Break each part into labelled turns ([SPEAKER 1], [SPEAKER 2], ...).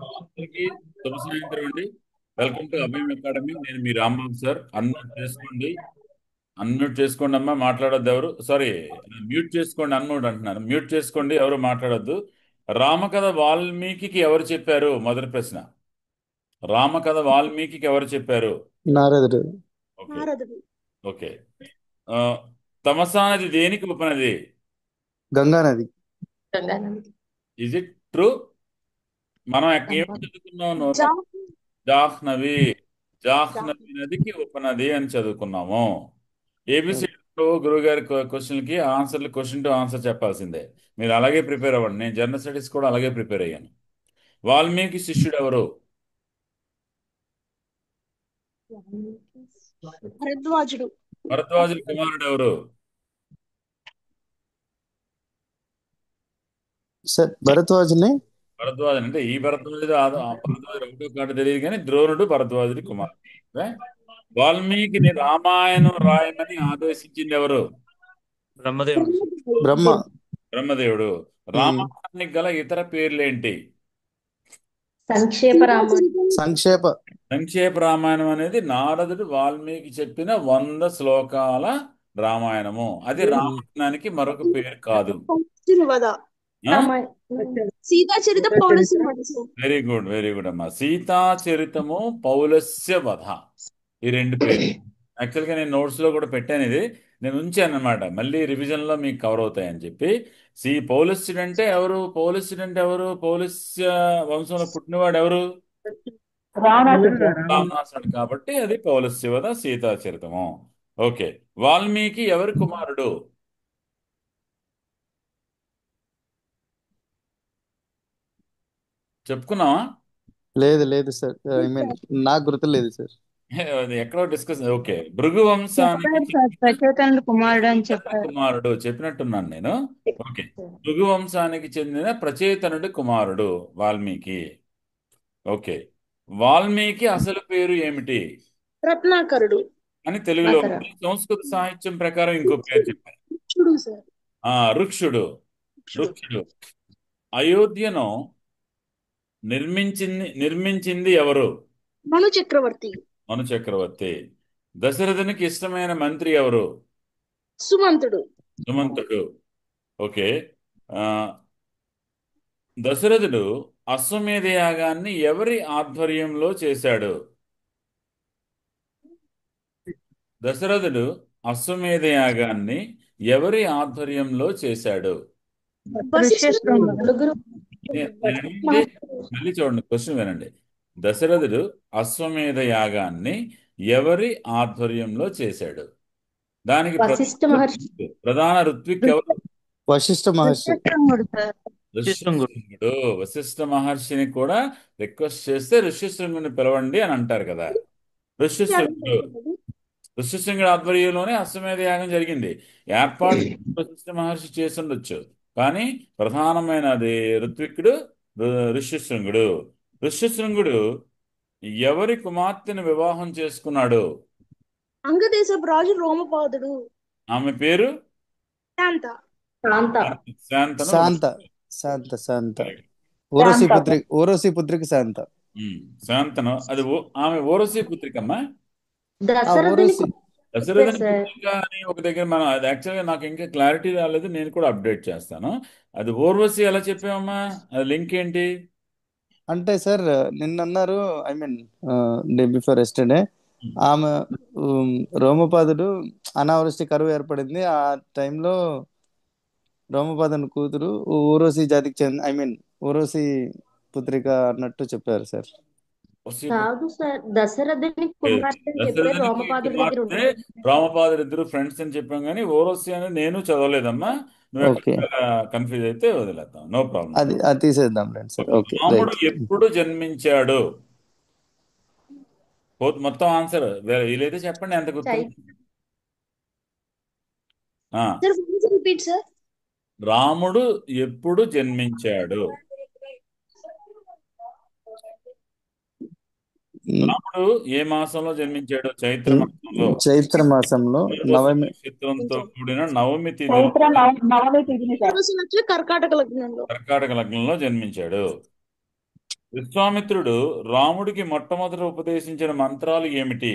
[SPEAKER 1] అందరికీ శుభ సాయంత్రం అండి. Welcome to Abhayam academy. నేను మీ రాంబాబు సార్. అన్మ్యూట్ చేసుకోండి. అన్మ్యూట్ చేసుకోండి అమ్మా, మాట్లాడొద్దు ఎవరు. సారీ, మ్యూట్ చేసుకోండి. అన్మ్యూట్ అంటున్నాను. మ్యూట్ చేసుకోండి, ఎవరు మాట్లాడొద్దు. రామకథ వాల్మీకి ఎవరు చెప్పారు? మొదటి ప్రశ్న. రామకథ వాల్మీకి ఎవరు చెప్పారు?
[SPEAKER 2] నారదుడు.
[SPEAKER 1] ఓకే.
[SPEAKER 3] నారదుడు.
[SPEAKER 1] ఓకే. ఆ, తమసా నది దేనికి ఉపనది?
[SPEAKER 2] గంగా నది.
[SPEAKER 3] గంగానది.
[SPEAKER 1] Is it true? మనం ఏం చదువుకున్నాం?
[SPEAKER 3] జా-
[SPEAKER 1] జాహ్నవి. జాహ్నవి
[SPEAKER 3] జా-
[SPEAKER 1] నదికి ఉపనది అని చదువుకున్నాము. ఏబిసిలో గురువుగారి క్వశ్చన్కి ఆన్సర్లు, క్వశ్చన్ టు ఆన్సర్ చెప్పాల్సిందే. మీరు అలాగే ప్రిపేర్ అవ్వండి. నేను జనరల్ స్టడీస్ కూడా అలాగే ప్రిపేర్ అయ్యాను. వాల్మీకి శిష్యుడు ఎవరు?
[SPEAKER 3] భరద్వాజుడు.
[SPEAKER 1] భరద్వాజుడి కుమారుడు ఎవరు?
[SPEAKER 2] సార్ భరద్వాజుని.
[SPEAKER 1] భరద్వాజుడు అంటే ఈ భరద్వాజుడు ఆ భరద్వాజుడు ఒకటో కాట తెలియదు, కానీ ద్రోణుడు భరద్వాజుడి కుమారుడు. ఓకే? వాల్మీకిని రామాయణం రాయమని ఆదేశించింది ఎవరు?
[SPEAKER 4] బ్రహ్మదేవుడు.
[SPEAKER 2] బ్రహ్మ.
[SPEAKER 1] బ్రహ్మదేవుడు.
[SPEAKER 2] ఉమ్.
[SPEAKER 1] రామాయణానికి గల ఇతర పేర్లేంటి?
[SPEAKER 3] సంక్షేప రామాయణం.
[SPEAKER 2] సంక్షేప.
[SPEAKER 1] సంక్షేప రామాయణం అనేది నారదుడు వాల్మీకి చెప్పిన 100 శ్లోకాల రామాయణము. అది రామాయణానికి మరొక పేరు కాదు.
[SPEAKER 3] పౌలుని వధ. సీతా చరిత పౌలుని వధ.
[SPEAKER 1] వెరీ గుడ్, వెరీ గుడ్ అమ్మా. సీతా చరితము, పౌలస్య వధ. ఈ రెండు పేరు యాక్చువల్గా నేను notes లో కూడా పెట్టాను. ఇది నేను ఉంచాను అనమాట, మళ్ళీ రివిజన్ లో మీకు కవర్ అవుతాయని చెప్పి. పౌలస్యుడు అంటే ఎవరు? పౌలస్యుడు అంటే ఎవరు? పౌలస్య వంశంలో పుట్టినవాడు ఎవరు? రావణాసురుడు. కాబట్టి అది పౌలస్య వధ, సీతా చరితము. ఓకే. వాల్మీకి ఎవరి కుమారుడు? చెప్పుకున్నావా?
[SPEAKER 2] లేదు లేదు సార్, ఐ మీన్ నాకు గుర్తులేదు సార్.
[SPEAKER 1] అది ఎక్కడో డిస్కస్. ఓకే. భృగు వంశానికి
[SPEAKER 5] చెప్పారు సార్, ప్రచేతనుడు కుమారుడు అని
[SPEAKER 1] చెందిన
[SPEAKER 5] చెప్పారు.
[SPEAKER 1] కుమారుడు చెప్పినట్టున్నాను నేను. ఓకే. భృగు వంశానికి చెందిన ప్రచేతనుడి కుమారుడు వాల్మీకి. ఓకే. వాల్మీకి అసలు పేరు ఏమిటి
[SPEAKER 3] రత్నాకరుడు.
[SPEAKER 1] అని తెలుగులో ఉంది. సంస్కృత సాహిత్యం ప్రకారం ఇంకో పేరు చెప్పారు.
[SPEAKER 3] రుక్షుడు సార్.
[SPEAKER 1] ఋక్షుడు.
[SPEAKER 3] రుక్షుడు.
[SPEAKER 1] ఋక్షుడు. అయోధ్యను నిర్మించింది ఎవరు?
[SPEAKER 3] మను చక్రవర్తి.
[SPEAKER 1] మను చక్రవర్తి. దశరథునికి ఇష్టమైన మంత్రి ఎవరు?
[SPEAKER 3] సుమంతుడు.
[SPEAKER 1] సుమంతుడు. ఓకే. ఆ, దశరథుడు అశ్వమేధ యాగాన్ని ఎవరి ఆధ్వర్యంలో చేశాడు? దశరథుడు అశ్వమేధ యాగాన్ని ఎవరి ఆధ్వర్యంలో చేశాడు?
[SPEAKER 5] ఋష్యశృంగుడు.
[SPEAKER 1] నేనంటే మళ్ళీ చూడండి, క్వశ్చన్ వినండి. దశరథుడు అశ్వమేధ యాగాన్ని ఎవరి ఆధ్వర్యంలో చేశాడు? దానికి
[SPEAKER 3] వశిష్ఠ మహర్షి.
[SPEAKER 1] ప్రధాన ఋత్విక్ ఎవరు?
[SPEAKER 2] వశిష్ఠ మహర్షి.
[SPEAKER 5] ఋష్యశృంగుడు సార్.
[SPEAKER 1] ఋష్యశృంగుడు. వశిష్ఠ మహర్షిని కూడా రిక్వెస్ట్ చేస్తే ఋష్యశృంగుని పిలవండి అని అంటారు కదా. ఋష్యశృంగుడు ఋష్యశృంగుడి ఆధ్వర్యంలోనే అశ్వమేధ యాగం జరిగింది. ఏర్పాటు వశిష్ఠ మహర్షి చేసి ఉండొచ్చు, కానీ ప్రధానమైనది ఋత్విక్కుడు, ఋష్యశృంగుడు. ఋష్యశృంగుడు ఎవరి కుమార్తెను వివాహం చేసుకున్నాడు?
[SPEAKER 3] అంగదేశపు రాజు రోమపాదుడు.
[SPEAKER 1] ఆమె పేరు
[SPEAKER 3] శాంత. శాంత.
[SPEAKER 1] శాంతను.
[SPEAKER 2] శాంత. శాంత. శాంత. ఊరసి పుత్రిక శాంత.
[SPEAKER 1] శాంతను. అది ఆమె ఓరసి పుత్రికమ్మా.
[SPEAKER 2] ఊరసి.
[SPEAKER 1] దశరథుని పుత్రిక అని ఒక దగ్గర మనం, అది యాక్చువల్గా నాకు ఇంకా క్లారిటీ రాలేదు, నేను కూడా అప్డేట్ చేస్తాను. అది ఊర్వశి ఎలా చెప్పామమ్మా? అది లింక్ ఏంటి?
[SPEAKER 2] అంటే సార్ నిన్న అన్నారు, I mean day before yesterday, ఆమె రోమపాదుడు అనావృష్టి కరువు ఏర్పడింది ఆ టైంలో. రోమపాదుని కూతురు ఊరోసి జాతికి చెంది, ఐ మీన్ ఊరోసి పుత్రిక అన్నట్టు చెప్పారు సార్.
[SPEAKER 3] కాదు సార్, దశరథుని కుమార్తె అని చెప్పే
[SPEAKER 1] దశరథునికి
[SPEAKER 3] రోమపాదుడి దగ్గర
[SPEAKER 1] కుమార్తె
[SPEAKER 3] ఉంటుంది.
[SPEAKER 1] రామపాదుడు ఇద్దరు ఫ్రెండ్స్ అని చెప్పాం, కానీ ఓరసి అని నేను చదవలేదమ్మా. నువ్వు
[SPEAKER 2] ఓకే,
[SPEAKER 1] ఎక్కడ కన్ఫ్యూజ్ అయితే వదిలేద్దాం, నో ప్రాబ్లం.
[SPEAKER 2] అది తీసేద్దాం రండి సార్. ఓకే,
[SPEAKER 1] రాముడు
[SPEAKER 2] రైట్.
[SPEAKER 1] ఎప్పుడు జన్మించాడు? మొత్తం ఆన్సర్ వీలైతే చెప్పండి, ఎంత గుర్తు.
[SPEAKER 3] Repeat sir.
[SPEAKER 1] రాముడు ఎప్పుడు జన్మించాడు? రాముడు ఏ మాసంలో జన్మించాడు? చైత్ర మాసంలో.
[SPEAKER 2] చైత్ర మాసంలో నవమి.
[SPEAKER 1] నక్షత్రంతో కూడిన నవమి తిథి,
[SPEAKER 3] కర్కాటక లగ్నంలో.
[SPEAKER 1] కర్కాటక లగ్నంలో జన్మించాడు. విశ్వామిత్రుడు రాముడికి మొట్టమొదట ఉపదేశించిన మంత్రాలు ఏమిటి?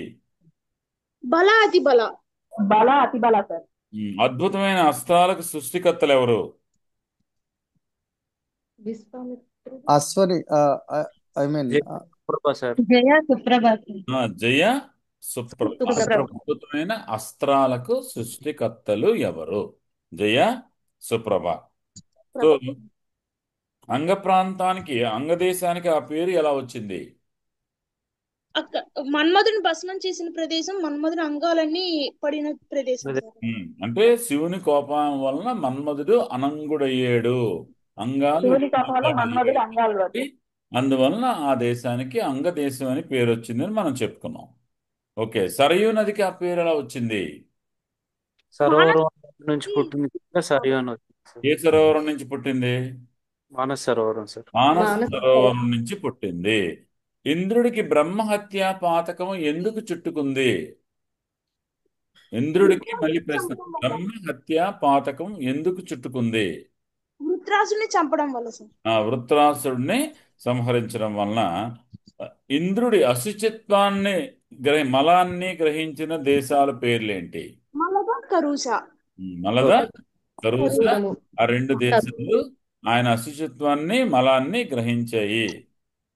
[SPEAKER 6] బల అతి బల.
[SPEAKER 5] బల అతి బల సార్.
[SPEAKER 1] అద్భుతమైన అస్త్రాలకు సృష్టికర్తలు ఎవరు?
[SPEAKER 3] విశ్వామిత్రుడు.
[SPEAKER 2] Ashwini I mean
[SPEAKER 4] Suprabha sir.
[SPEAKER 5] Jaya Suprabha
[SPEAKER 1] Jaya Suprabha.
[SPEAKER 3] Suprabha.
[SPEAKER 1] అద్భుతమైన అస్త్రాలకు సృష్టికర్తలు ఎవరు? జయ సుప్రభ. సో అంగ ప్రాంతానికి అంగదేశానికి ఆ పేరు ఎలా వచ్చింది?
[SPEAKER 6] మన్మధుని భస్మం చేసిన ప్రదేశం, మన్మధుని అంగాలన్నీ పడిన ప్రదేశం సార్.
[SPEAKER 1] అంటే శివుని కోపం వలన మన్మధుడు అనంగుడయ్యాడు, అంగాలు
[SPEAKER 5] శివుని కోపంలో మన్మధుడు అంగాలు
[SPEAKER 1] కాబట్టి అందువలన ఆ దేశానికి అంగదేశం అని పేరు వచ్చిందని మనం చెప్పుకున్నాం. ఓకే, సరయూ నదికి ఆ పేరు ఎలా వచ్చింది?
[SPEAKER 4] సరోవరం నుంచి పుట్టింది కనుక సరియు అని వచ్చింది సార్.
[SPEAKER 1] ఏ సరోవరం నుంచి పుట్టింది?
[SPEAKER 4] మానస సరోవరం సార్.
[SPEAKER 1] మానస
[SPEAKER 3] మానస
[SPEAKER 1] సరోవరం నుంచి పుట్టింది. ఇంద్రుడికి బ్రహ్మహత్యా పాతకం ఎందుకు చుట్టుకుంది? ఇంద్రుడికి మళ్ళీ ప్రశ్న, బ్రహ్మహత్యా పాతకం ఎందుకు చుట్టుకుంది?
[SPEAKER 6] వృత్రాసుని చంపడం వల్ల సార్.
[SPEAKER 1] ఆ వృత్రాసుడిని సంహరించడం వలన. ఇంద్రుడి అశుచిత్వాన్ని మలాన్ని గ్రహించిన దేశాల పేర్లేంటి?
[SPEAKER 6] మలద కరూస.
[SPEAKER 1] మలద కరూస.
[SPEAKER 3] కరూరము.
[SPEAKER 1] ఆ రెండు దేశాలు ఆయన అశుచిత్వాన్ని మలాన్ని గ్రహించాయి.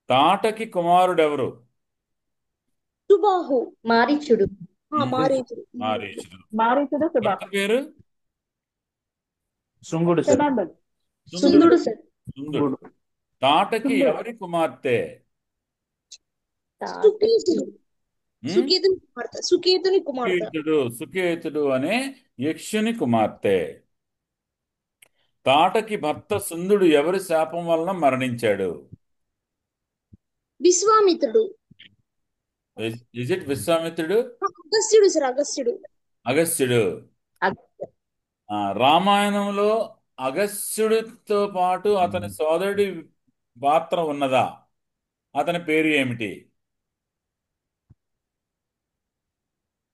[SPEAKER 1] తాటకి కుమారుడెవరు?
[SPEAKER 6] సుబాహు.
[SPEAKER 3] మారీచుడు.
[SPEAKER 6] మారీచుడు.
[SPEAKER 1] మారీచుడు.
[SPEAKER 5] మారీచుడు సుభ.
[SPEAKER 1] భర్త పేరు?
[SPEAKER 4] శృంగుడు సార్.
[SPEAKER 5] సునందుడు.
[SPEAKER 3] సుందుడు సార్.
[SPEAKER 1] సుందుడు. తాటకి ఎవరి కుమార్తె?
[SPEAKER 6] సుకేతుడు.
[SPEAKER 1] ఉమ్?
[SPEAKER 6] సుకేతుని కుమార్తె. సుకేతుని కుమార్తె.
[SPEAKER 1] సుకేతుడు అనే యక్షుని కుమార్తె. తాటకి భర్త సుందుడు ఎవరి శాపం వలన మరణించాడు?
[SPEAKER 6] విశ్వామిత్రుడు.
[SPEAKER 1] ఇజ్ ఇట్ విశ్వామిత్రుడు?
[SPEAKER 6] అగస్త్యుడు సార్. అగస్త్యుడు.
[SPEAKER 1] అగస్త్యుడు.
[SPEAKER 3] అగస్త్య.
[SPEAKER 1] రామాయణంలో అగస్త్యుడితో పాటు అతని సోదరుడి పాత్ర ఉన్నదా? అతని పేరు ఏమిటి?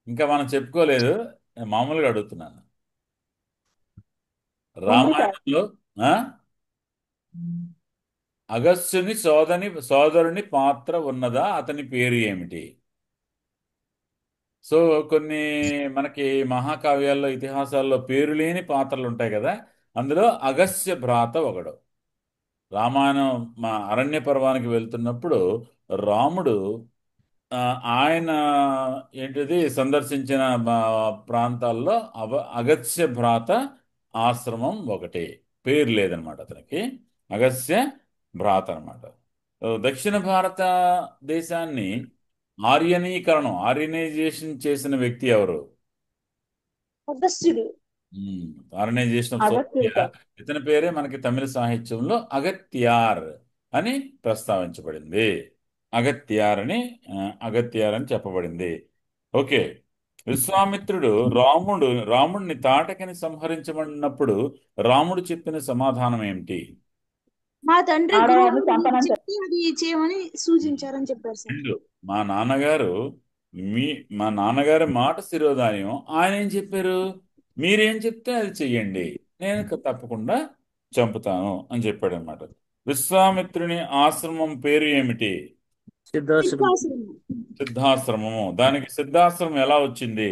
[SPEAKER 1] ఇంకా మనం చెప్పుకోలేదు, నేను మామూలుగా అడుగుతున్నాను. రామాయణంలో అగస్త్యుని సోదరుని పాత్ర ఉన్నదా? అతని పేరు ఏమిటి? సో కొన్ని మనకి మహాకావ్యాల్లో ఇతిహాసాల్లో పేరు లేని పాత్రలు ఉంటాయి కదా, అందులో అగస్త్య భ్రాత ఒకడు. రామాయణం మా అరణ్య పర్వానికి వెళ్తున్నప్పుడు రాముడు ఆయన ఏంటిది సందర్శించిన ప్రాంతాల్లో అగస్త్య భ్రాత ఆశ్రమం ఒకటి. పేరు లేదనమాట అతనికి, అగస్త్య భ్రాత అనమాట. దక్షిణ భారతదేశాన్ని ఆర్యనైజేషన్ చేసిన వ్యక్తి ఎవరు?
[SPEAKER 6] అగస్త్యుడు.
[SPEAKER 1] ఆర్యనైజేషన్ ఆఫ్
[SPEAKER 5] అగస్త్యుడు
[SPEAKER 1] సోషియా.
[SPEAKER 5] సార్.
[SPEAKER 1] ఇతని పేరే మనకి తమిళ సాహిత్యంలో అగత్యార్ అని ప్రస్తావించబడింది. అగత్యార్ అని చెప్పబడింది. ఓకే, విశ్వామిత్రుడు రాముడిని తాటకని సంహరించమన్నప్పుడు రాముడు చెప్పిన సమాధానం ఏమిటి?
[SPEAKER 6] మా తండ్రి
[SPEAKER 5] ఆడవారిని
[SPEAKER 6] గురువు
[SPEAKER 5] చంపనని
[SPEAKER 6] చెప్పి అది చేయమని సూచించారని చెప్పారు సార్.
[SPEAKER 1] రెండు, మా నాన్నగారి మాట శిరోధార్యం. ఆయన ఏం చెప్పారు? మీరేం చెప్తే అది చెయ్యండి, నేను తప్పకుండా చంపుతాను అని చెప్పాడు అనమాట. విశ్వామిత్రుని ఆశ్రమం పేరు ఏమిటి?
[SPEAKER 4] సిద్ధాశ్రమం.
[SPEAKER 1] సిద్ధాశ్రమము. దానికి సిద్ధాశ్రమం ఎలా వచ్చింది?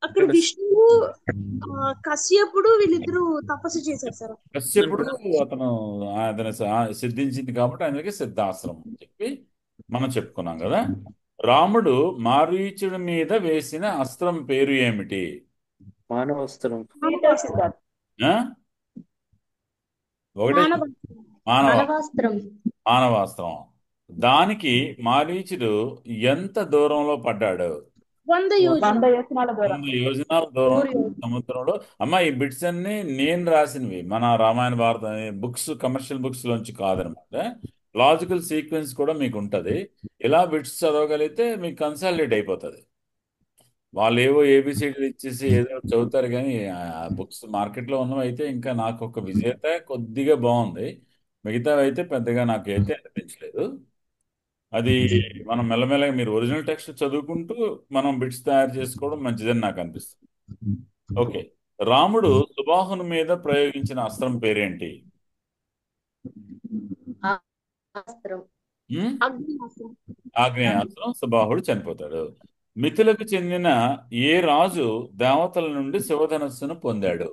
[SPEAKER 6] అక్కడ విష్ణువు కశ్యపుడు వీళ్ళిద్దరూ తపస్సు చేశారు సార్.
[SPEAKER 1] కశ్యపుడు అతను సిద్ధించింది కాబట్టి ఆయనకి సిద్ధాశ్రమం అని చెప్పి మనం చెప్పుకున్నాం కదా. రాముడు మారీచుడి మీద వేసిన అస్త్రం పేరు ఏమిటి?
[SPEAKER 4] మానవస్త్రం.
[SPEAKER 1] ఆ? ఒకటే
[SPEAKER 3] మానవాస్త్రం.
[SPEAKER 1] మానవాస్త్రం. దానికి మారీచుడు ఎంత దూరంలో పడ్డాడు?
[SPEAKER 6] 100 యోజనాలు.
[SPEAKER 5] 100 యోజనాల దూరం.
[SPEAKER 1] 100 యోజనాల దూరం సముద్రంలో. అమ్మ, ఈ బిట్స్ అన్ని నేను రాసినవి, మన రామాయణ భారత బుక్స్, కమర్షియల్ బుక్స్ లోంచి కాదనమాట. లాజికల్ సీక్వెన్స్ కూడా మీకు ఉంటుంది. ఇలా బిట్స్ చదవగలిగితే మీకు కన్సాలిడేట్ అయిపోతుంది. వాళ్ళు ఏవో ఏబిసిడీలు ఇచ్చేసి ఏదో చదువుతారు, కానీ ఆ బుక్స్ మార్కెట్లో ఉన్నవి అయితే ఇంకా నాకు ఒక విజేత కొద్దిగా బాగుంది, మిగతావి అయితే పెద్దగా నాకు అయితే అనిపించలేదు. అది మనం మెల్లమెల్లగా మీరు ఒరిజినల్ టెక్స్ట్ చదువుకుంటూ మనం బిట్స్ తయారు చేసుకోవడం మంచిదని నాకు అనిపిస్తుంది. ఓకే, రాముడు సుబాహుని మీద ప్రయోగించిన అస్త్రం పేరేంటి?
[SPEAKER 3] అస్త్రం
[SPEAKER 1] ఉమ్?
[SPEAKER 6] అగ్నియాస్త్రం
[SPEAKER 1] ఆగ్నేయాస్త్రం సుబాహుడు చనిపోతాడు. మిథులకు చెందిన ఏ రాజు దేవతల నుండి శివధనస్సును పొందాడు?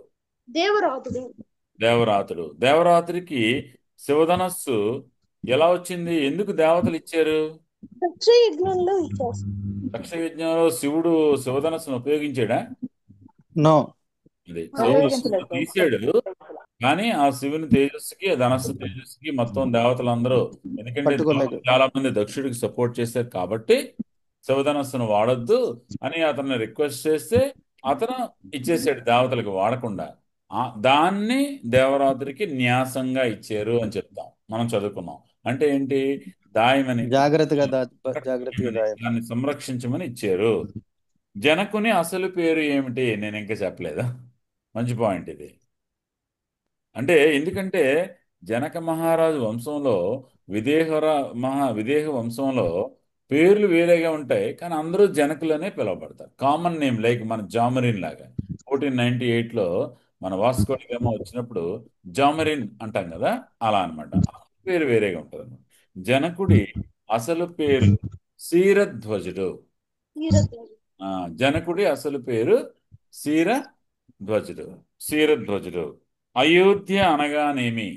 [SPEAKER 6] దేవరాతుడు
[SPEAKER 1] దేవరాతుడు. దేవరాతుడికి శివధనస్సు ఎలా వచ్చింది? ఎందుకు దేవతలు ఇచ్చారు?
[SPEAKER 6] దక్ష యజ్ఞంలో ఇచ్చారు సార్.
[SPEAKER 1] దక్ష యజ్ఞంలో శివుడు శివధనస్సును ఉపయోగించాడా?
[SPEAKER 2] నో.
[SPEAKER 1] అది
[SPEAKER 6] ఆ,
[SPEAKER 1] శివధనస్సును
[SPEAKER 5] ఉపయోగించలేదు సార్.
[SPEAKER 1] తీసాడు. కానీ ఆ శివుని తేజస్సుకి ఆ ధనస్సు తేజస్సుకి మొత్తం దేవతలందరూ, ఎందుకంటే
[SPEAKER 2] పట్టుకోలేక
[SPEAKER 1] దేవతలు చాలా మంది దక్షుడికి సపోర్ట్ చేశారు కాబట్టి శివధనస్సును వాడొద్దు అని అతన్ని రిక్వెస్ట్ చేస్తే అతను ఇచ్చేసాడు దేవతలకు వాడకుండా. దాన్ని దేవరాత్రికి న్యాసంగా ఇచ్చారు అని చెప్తాం, మనం చదువుకున్నాం. అంటే ఏంటి? దాయమని,
[SPEAKER 2] జాగ్రత్తగా జాగ్రత్తగా దాయం.
[SPEAKER 1] దాన్ని సంరక్షించమని ఇచ్చారు. జనకుని అసలు పేరు ఏమిటి? నేను ఇంకా చెప్పలేదు. మంచి పాయింట్ ఇది. అంటే ఎందుకంటే జనక మహారాజు వంశంలో విదేహ వంశంలో పేర్లు వేరేగా ఉంటాయి, కానీ అందరూ జనకులనే పిలువబడతారు. కామన్ నేమ్, లైక్ మన జామరిన్ లాగా. 1498లో మన వాస్కో డి గామా వచ్చినప్పుడు జామరిన్ అంటాం కదా, అలా అన్నమాట. పేరు వేరేగా ఉంటుంది అన్నమాట. జనకుడి అసలు పేరు శీరధ్వజుడు.
[SPEAKER 6] వీరధ్వజుడు.
[SPEAKER 1] జనకుడి అసలు పేరు శీరధ్వజుడు. అయోధ్య అనగానేమి?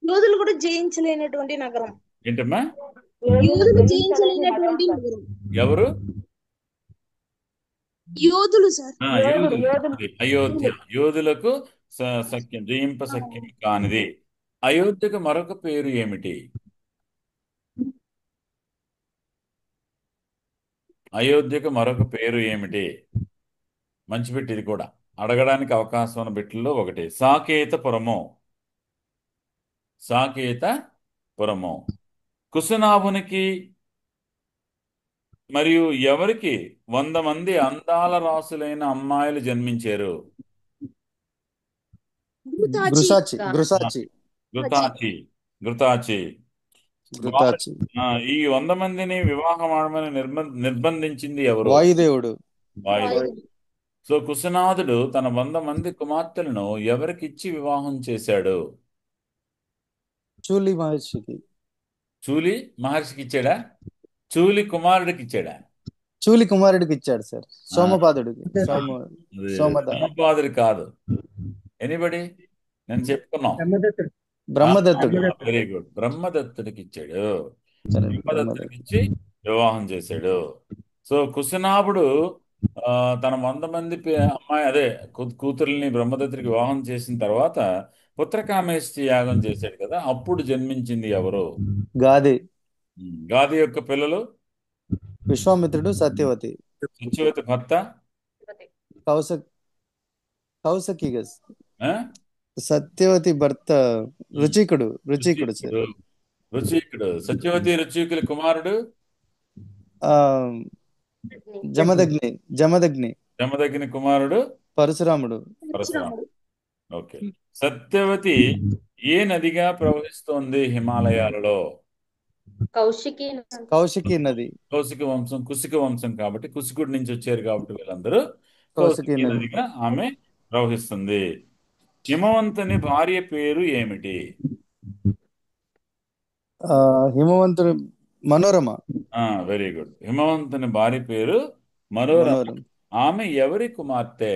[SPEAKER 6] యోధులు కూడా జయించలేనటువంటి నగరం.
[SPEAKER 1] ఏంటమ్మా?
[SPEAKER 6] యోధులు జయించలేనటువంటి నగరం.
[SPEAKER 1] ఎవరు?
[SPEAKER 6] యోధులు సార్.
[SPEAKER 1] యోధులు.
[SPEAKER 5] యోధులు.
[SPEAKER 1] అది అయోధ్య. యోధులకు సఖ్యం, జయింప సఖ్యం కానిది. అయోధ్యకు మరొక పేరు ఏమిటి? అయోధ్యకు మరొక పేరు ఏమిటి? మంచి బిట్ ఇది కూడా, అడగడానికి అవకాశం ఉన్న బిట్లలో ఒకటి. సాకేతపురము. కుశనాభునికి మరియు ఎవరికి 100 మంది అందాల రాసులైన అమ్మాయిలు జన్మించారు?
[SPEAKER 6] ఘృతాచి.
[SPEAKER 2] గృసాచి.
[SPEAKER 1] ఘృతాచి.
[SPEAKER 2] ఘృతాచి.
[SPEAKER 1] ఈ 100 మందిని వివాహం ఆడమని నిర్బంధించింది ఎవరు?
[SPEAKER 2] వాయుదేవుడు.
[SPEAKER 1] వాయుదేవుడు. సో కుశనాథుడు తన 100 మంది కుమార్తెలను ఎవరికి ఇచ్చి వివాహం చేశాడు?
[SPEAKER 2] చూలి మహర్షికి.
[SPEAKER 1] చూలి మహర్షికి ఇచ్చాడా? చూలి కుమారుడికి ఇచ్చాడా?
[SPEAKER 2] చూలి కుమారుడికి ఇచ్చాడు సార్. సోమపాదుడికి.
[SPEAKER 1] అది
[SPEAKER 2] సోమద.
[SPEAKER 1] సోమపాదుడు కాదు. ఎనీబడి? నేను చెప్పుకున్నాం.
[SPEAKER 2] బ్రహ్మదత్తుడు.
[SPEAKER 1] Very good. బ్రహ్మదత్తుడికి ఇచ్చాడు.
[SPEAKER 2] Correct.
[SPEAKER 1] బ్రహ్మదత్తుడికి ఇచ్చి వివాహం చేశాడు. సో కుశనాభుడు తన 100 మంది అమ్మాయి అదే కూతుర్ని బ్రహ్మదత్తుడికి వివాహం చేసిన తర్వాత పుత్రకామేష్టి యాగం చేశాడు కదా, అప్పుడు జన్మించింది ఎవరు?
[SPEAKER 2] గాది.
[SPEAKER 1] గాది యొక్క పిల్లలు?
[SPEAKER 2] విశ్వామిత్రుడు, సత్యవతి.
[SPEAKER 1] సత్యవతి భర్త?
[SPEAKER 2] కౌశకి.
[SPEAKER 1] ఆ?
[SPEAKER 2] సత్యవతి భర్త రుచికుడు సార్.
[SPEAKER 1] రుచికుడు. సత్యవతి రుచికుల కుమారుడు? జమదగ్ని కుమారుడు
[SPEAKER 2] పరశురాముడు.
[SPEAKER 1] ఓకే. సత్యవతి ఏ నదిగా ప్రవహిస్తోంది హిమాలయాలలో?
[SPEAKER 2] కౌశికి నది.
[SPEAKER 1] కుశిక వంశం కాబట్టి కుశికుడి నుంచి వచ్చారు కాబట్టి వీళ్ళందరూ
[SPEAKER 2] కౌశికి
[SPEAKER 1] కౌశికి నదిగా ఆమె ప్రవహిస్తుంది. హిమవంతుని భార్య పేరు ఏమిటి?
[SPEAKER 2] హిమవంతుని మనోరమ.
[SPEAKER 1] Very good. హిమవంతుని భార్య పేరు మనోరమ. ఆమె ఎవరి కుమార్తె?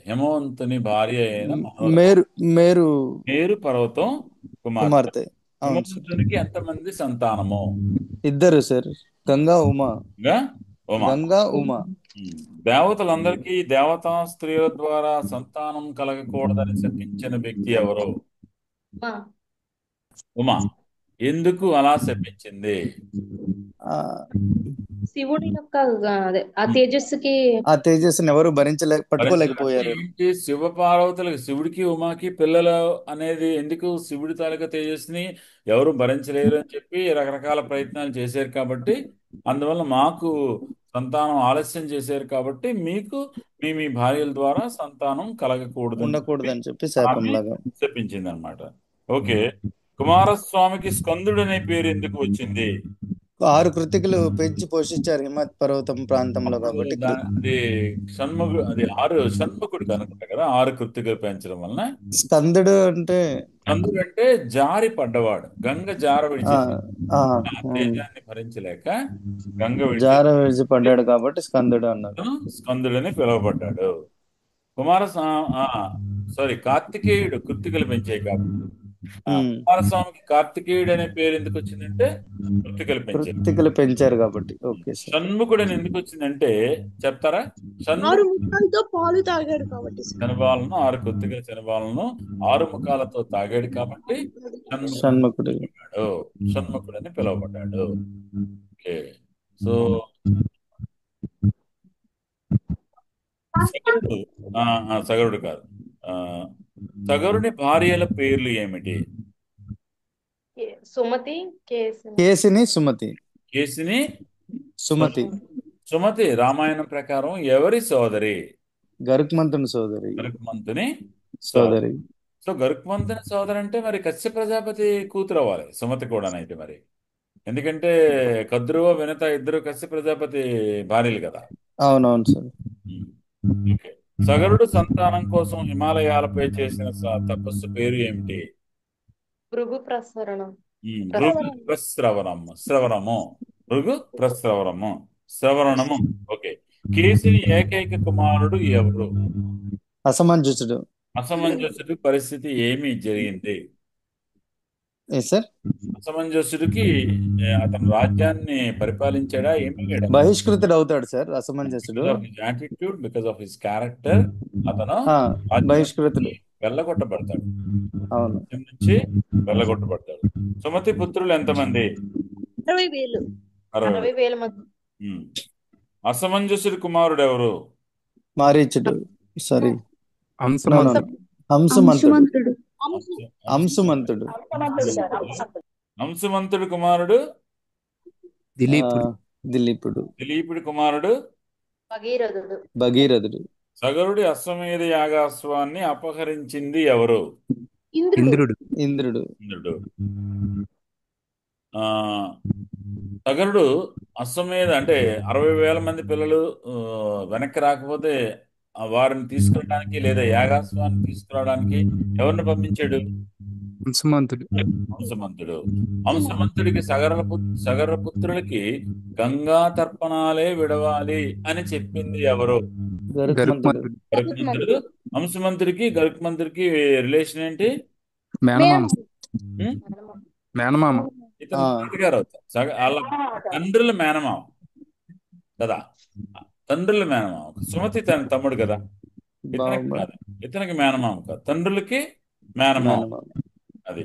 [SPEAKER 1] హిమవంతుని భార్య అయిన మేరు పర్వతం కుమార్తె. హిమవంతునికి ఎంతమంది సంతానము?
[SPEAKER 2] 2 సార్. గంగా ఉమా.
[SPEAKER 1] దేవతలందరికీ దేవతా స్త్రీల ద్వారా సంతానం కలగకూడదని శపించిన వ్యక్తి ఎవరు? ఉమా. ఎందుకు అలా శపించింది?
[SPEAKER 3] శివుడి యొక్క ఆ తేజస్సుని
[SPEAKER 2] ఎవరు పట్టుకోలేకపోయారు.
[SPEAKER 1] ఏంటి శివపార్వతులకు, శివుడికి ఉమాకి పిల్లలు అనేది ఎందుకు? శివుడి తాలూకా తేజస్సుని ఎవరు భరించలేరు అని చెప్పి రకరకాల ప్రయత్నాలు చేశారు కాబట్టి, అందువల్ల మాకు సంతానం ఆలస్యం చేశారు కాబట్టి మీకు మీ భార్యల ద్వారా సంతానం
[SPEAKER 2] ఉండకూడదు అని చెప్పి
[SPEAKER 1] శపించింది అనమాట. ఓకే. కుమారస్వామికి స్కందుడు అనే పేరు ఎందుకు వచ్చింది?
[SPEAKER 2] 6 కృత్తికలు పెంచి పోషించారు హిమవత్ పర్వతం ప్రాంతంలో
[SPEAKER 1] అప్పుడు
[SPEAKER 2] కాబట్టి
[SPEAKER 1] అది అది 6 షణ్ముఖుడికి అనుకుంటా కదా 6 కృత్తికలు పెంచడం వలన
[SPEAKER 2] స్కందుడు అంటే
[SPEAKER 1] అందుకంటే జారి పడ్డవాడు గంగ జార
[SPEAKER 2] ఆ,
[SPEAKER 1] విడిచేసి
[SPEAKER 2] ఆ,
[SPEAKER 1] ఆ తేజాన్ని భరించలేక గంగ
[SPEAKER 2] జార
[SPEAKER 1] విడిచేసి
[SPEAKER 2] విడిచి పడ్డాడు కాబట్టి స్కందుడు అన్నారు.
[SPEAKER 1] స్కందుడని పిలువబడ్డాడు. సారీ కార్తికేయుడు కృత్తికలు పెంచే కాబట్టి కుమారస్వామికి కార్తికేయుడు అనే పేరు ఎందుకు వచ్చిందంటే కృత్తికలు పెంచే.
[SPEAKER 2] కృత్తికలు పెంచారు కాబట్టి. Okay sir.
[SPEAKER 1] షణ్ముఖుడు అని ఎందుకు వచ్చిందంటే చెప్తారా?
[SPEAKER 6] 6 ముఖాలతో పాలు తాగాడు కాబట్టి సార్.
[SPEAKER 1] శనబాలను 6 కృత్తికల శనబాలను 6 ముఖాలతో తాగాడు కాబట్టి
[SPEAKER 2] షణ్ముఖుడు
[SPEAKER 1] షణ్ముఖుడు అని పిలువబడ్డాడు. ఓకే, సో సగరుడు కాదు. సగరుని భార్యల పేర్లు ఏమిటి?
[SPEAKER 3] సుమతి,
[SPEAKER 2] కేసిని, సుమతి.
[SPEAKER 1] కేసిని,
[SPEAKER 2] సుమతి.
[SPEAKER 1] సుమతి రామాయణం ప్రకారం ఎవరి సోదరి?
[SPEAKER 2] గరుత్మంతుని సోదరి.
[SPEAKER 1] గరుత్మంతుని
[SPEAKER 2] సోదరి.
[SPEAKER 1] సో గరుత్మంతుని సోదరి అంటే మరి కశ్యప ప్రజాపతి కూతురు అవ్వాలి సుమతి కూడానైతే మరి. ఎందుకంటే కద్రువ వినత ఇద్దరు కశ్యప ప్రజాపతి భార్యలు కదా.
[SPEAKER 2] అవునవును సార్.
[SPEAKER 1] ఓకే. సగరుడు సంతానం కోసం హిమాలయాలపై చేసిన తపస్సు పేరు ఏమిటి?
[SPEAKER 3] భృగు ప్రసరణం.
[SPEAKER 1] భృగు ప్రస్రవణము. భృగు ప్రస్రవణము, శ్రవణము. ఓకే. కేసిని ఏకైక కుమారుడు ఎవరు?
[SPEAKER 2] అసమంజసుడు.
[SPEAKER 1] అసమంజసుడి పరిస్థితి ఏమి జరిగింది?
[SPEAKER 2] సార్
[SPEAKER 1] అసమంజసుడికి అతను రాజ్యాన్ని పరిపాలించాడా? ఏమి
[SPEAKER 2] బహిష్కృతుడు అవుతాడు సార్ అసమంజసుడు.
[SPEAKER 1] Attitude, because of his character అతను
[SPEAKER 2] బహిష్కృతుడు
[SPEAKER 1] వెళ్ళగొట్టబడతాడు.
[SPEAKER 2] అవును,
[SPEAKER 1] నుంచి వెళ్ళగొట్టబడతాడు. సుమతి పుత్రులు ఎంతమంది?
[SPEAKER 6] 60,000.
[SPEAKER 3] 60,000 మంది.
[SPEAKER 1] అసమంజసుడి కుమారుడు ఎవరు?
[SPEAKER 2] మారీచుడు. సారీ,
[SPEAKER 6] అంశుమంతుడు.
[SPEAKER 2] అంశుమంతుడు.
[SPEAKER 1] అంశుమంతుడి కుమారుడు
[SPEAKER 2] దిలీపుడు.
[SPEAKER 1] దిలీపుడి కుమారుడు
[SPEAKER 2] భగీరథుడు.
[SPEAKER 1] సగరుడి అశ్వమేధ యాగాశ్వాన్ని అపహరించింది ఎవరు?
[SPEAKER 2] ఇంద్రుడు.
[SPEAKER 1] సగరుడు అశ్వమేధ అంటే 60,000 మంది పిల్లలు వెనక్కి రాకపోతే వారిని తీసుకురావడానికి లేదా యాగాశ్వాన్ని తీసుకురావడానికి ఎవరిని పంపించాడు? హంసమంతుడికి సగర పుత్రులకి గంగా తర్పణాలే విడవాలి అని చెప్పింది ఎవరు? గరుత్మంతుడు. హంసమంతుడికి గరుత్మంతుడికి రిలేషన్ ఏంటి?
[SPEAKER 4] మేనమామ.
[SPEAKER 1] ఇతను తాతగారు అవుతారు. వాళ్ళ తండ్రుల మేనమామ కదా. తండ్రుల మేనమామ. సుమతి తన తమ్ముడు కదా. ఇతనికి మేనమామ కాదు, తండ్రులకి మేనమామ. అది.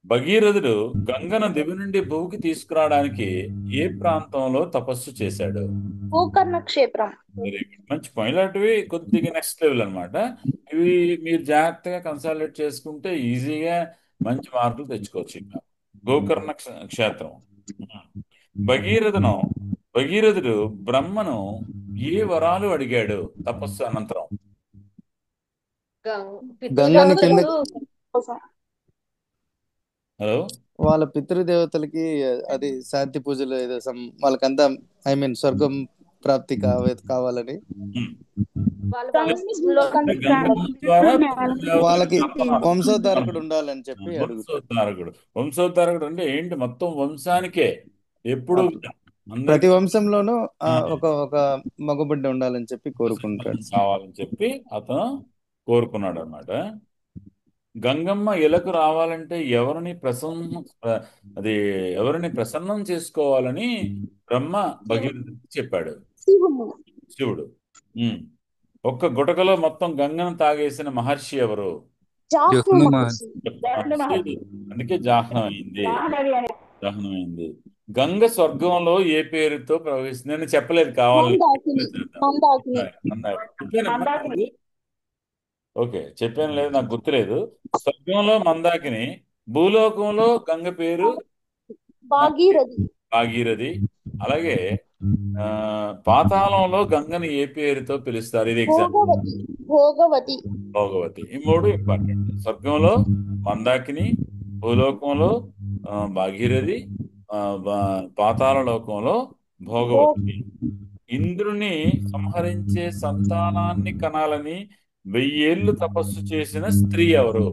[SPEAKER 1] భగీరథుడు గంగను దివి నుండి భూమికి తీసుకురావడానికి ఏ ప్రాంతంలో తపస్సు చేశాడు?
[SPEAKER 6] గోకర్ణ క్షేత్రం.
[SPEAKER 1] మంచి పాయింట్. లాంటివి కొద్దిగా నెక్స్ట్ లెవెల్ అనమాట. ఇవి మీరు జాగ్రత్తగా కన్సాలిడేట్ చేసుకుంటే ఈజీగా మంచి మార్కులు తెచ్చుకోవచ్చు. గోకర్ణ క్షేత్రం. భగీరథుడు బ్రహ్మను ఏ వరాలు అడిగాడు తపస్సు అనంతరం?
[SPEAKER 2] గంగని కింద
[SPEAKER 1] హలో,
[SPEAKER 2] వాళ్ళ పితృదేవతలకి అది శాంతి పూజలు ఏదో వాళ్ళకంతా స్వర్గం ప్రాప్తి కావాలని వాళ్ళకి వంశోద్ధారకుడు ఉండాలని చెప్పి
[SPEAKER 1] వంశోద్ధారకుడు అంటే ఏంటి? మొత్తం వంశానికే ఎప్పుడు
[SPEAKER 2] ప్రతి వంశంలోనూ ఒక మగబిడ్డ ఉండాలని చెప్పి కోరుకుంటాడు,
[SPEAKER 1] కావాలని చెప్పి అతను కోరుకున్నాడు అన్నమాట. గంగమ్మ ఇలకు రావాలంటే ఎవరిని ప్రసన్నం చేసుకోవాలని బ్రహ్మ భగీరథుడికి చెప్పాడు. శివుడు. ఒక్క గుటకలో మొత్తం గంగను తాగేసిన మహర్షి ఎవరు? అందుకే జాహ్నం అయింది. గంగ స్వర్గంలో ఏ పేరుతో ప్రవహిస్తుంది? నేను చెప్పలేదు, కావాలని ఓకే చెప్పాను, లేదు నాకు గుర్తులేదు. స్వర్గంలో మందాకిని, భూలోకంలో గంగ పేరు భాగీరథి. అలాగే పాతాళంలో గంగని ఏ పేరుతో పిలుస్తారు? ఇది ఎగ్జాంపుల్. భోగవతి. ఈ మూడు ఇంపార్టెంట్. స్వర్గంలో మందాకిని, భూలోకంలో భాగీరథి, పాతాళ లోకంలో భోగవతి. ఇంద్రుని సంహరించే సంతానాన్ని కనాలని 1000 ఏళ్ళు తపస్సు చేసిన స్త్రీ ఎవరు?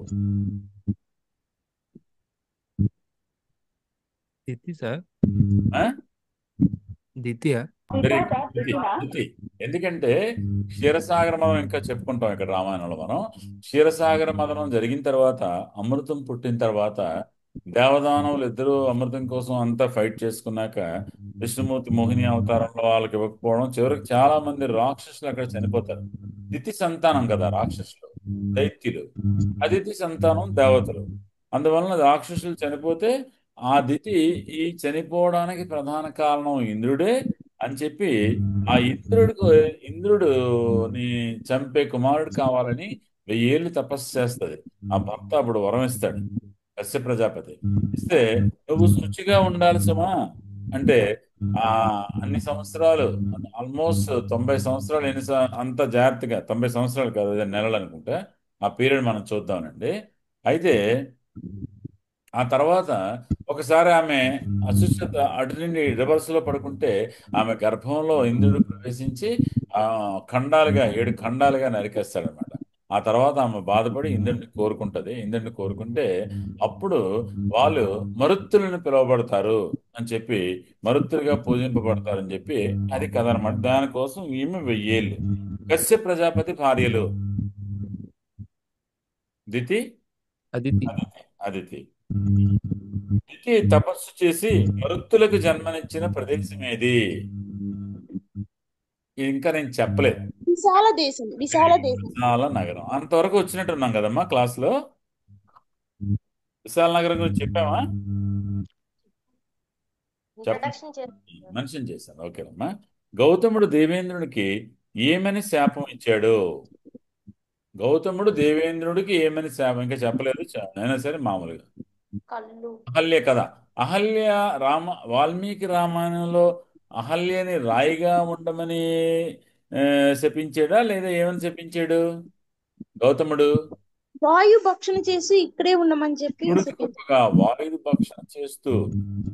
[SPEAKER 7] దితి సార్,
[SPEAKER 1] ఆ?
[SPEAKER 7] దితియ.
[SPEAKER 1] వెరీ
[SPEAKER 5] దిశా
[SPEAKER 1] గుడ్.
[SPEAKER 5] సార్,
[SPEAKER 1] దితి.
[SPEAKER 5] దిశనా?
[SPEAKER 1] దితి. ఎందుకంటే క్షీరసాగర మదనం ఇంకా చెప్పుకుంటాం ఇక్కడ రామాయణంలో మనం. క్షీరసాగర మదనం జరిగిన తర్వాత, అమృతం పుట్టిన తర్వాత, దేవదానవులు ఇద్దరు అమృతం కోసం అంతా ఫైట్ చేసుకున్నాక విష్ణుమూర్తి మోహిని అవతారంలో వాళ్ళకి ఇవ్వకపోవడం, చివరికి చాలా మంది రాక్షసులు అక్కడ చనిపోతారు. దితి సంతానం కదా రాక్షసులు, దైత్యులు. అదితి సంతానం దేవతలు. అందువలన రాక్షసులు చనిపోతే ఆ దితి ఈ చనిపోవడానికి ప్రధాన కారణం ఇంద్రుడే అని చెప్పి ఆ ఇంద్రుడుని చంపే కుమారుడు కావాలని 1000 ఏళ్ళు తపస్సు చేస్తుంది. ఆ భర్త అప్పుడు వరం ఇస్తాడు, కశ్యప ప్రజాపతి. ఇస్తే నువ్వు శుచిగా ఉండాలి సుమా అంటే ఆ అన్ని సంవత్సరాలు, ఆల్మోస్ట్ 90 సంవత్సరాలు అంత జాగ్రత్తగా, 90 సంవత్సరాలు కాదు, అదే నెలలు అనుకుంటా ఆ పీరియడ్ మనం చూద్దామనండి. అయితే ఆ తర్వాత ఒకసారి ఆమె అశుద్ధత అటు నుండి రివర్స్ లో పడుకుంటే ఆమె గర్భంలో ఇంద్రుడు ప్రవేశించి ఖండాలుగా 7 ఖండాలుగా నరికేస్తాడనమాట. ఆ తర్వాత ఆమె బాధపడి ఇంద్రుడిని కోరుకుంటే అప్పుడు వాళ్ళు మరుత్తులను పిలువబడతారు అని చెప్పి, మరుత్తులుగా పూజింపబడతారని చెప్పి అది కథ అనమాట. దానికోసం ఈమె 1000 ఏళ్ళు. కశ్యప ప్రజాపతి భార్యలు దితి,
[SPEAKER 7] అదితి.
[SPEAKER 1] అదితి. దితి తపస్సు చేసి మరుత్తులకు జన్మనిచ్చిన ప్రదేశం ఏది? ఇది ఇంకా నేను చెప్పలేదు.
[SPEAKER 6] విశాల దేశం.
[SPEAKER 1] విశాల నగరం. అంతవరకు వచ్చినట్టున్నాం కదమ్మా క్లాస్ లో. విశాల నగరం గురించి చెప్పామా? మెన్షన్ చేశాను. ఓకేనమ్మా. గౌతముడు దేవేంద్రునికి ఏమని శాపం ఇచ్చాడు? గౌతముడు దేవేంద్రుడికి ఏమని శాపం, ఇంకా చెప్పలేదు, అయినా సరే మామూలుగా అహల్య కథ. అహల్య వాల్మీకి రామాయణంలో అహల్యని రాయిగా ఉండమని శపించాడా లేదా ఏమని శపించాడు గౌతముడు?
[SPEAKER 6] వాయు భక్షణ చేసి ఇక్కడే ఉండమని చెప్పి
[SPEAKER 1] గొప్పగా వాయు భక్షణ చేస్తూ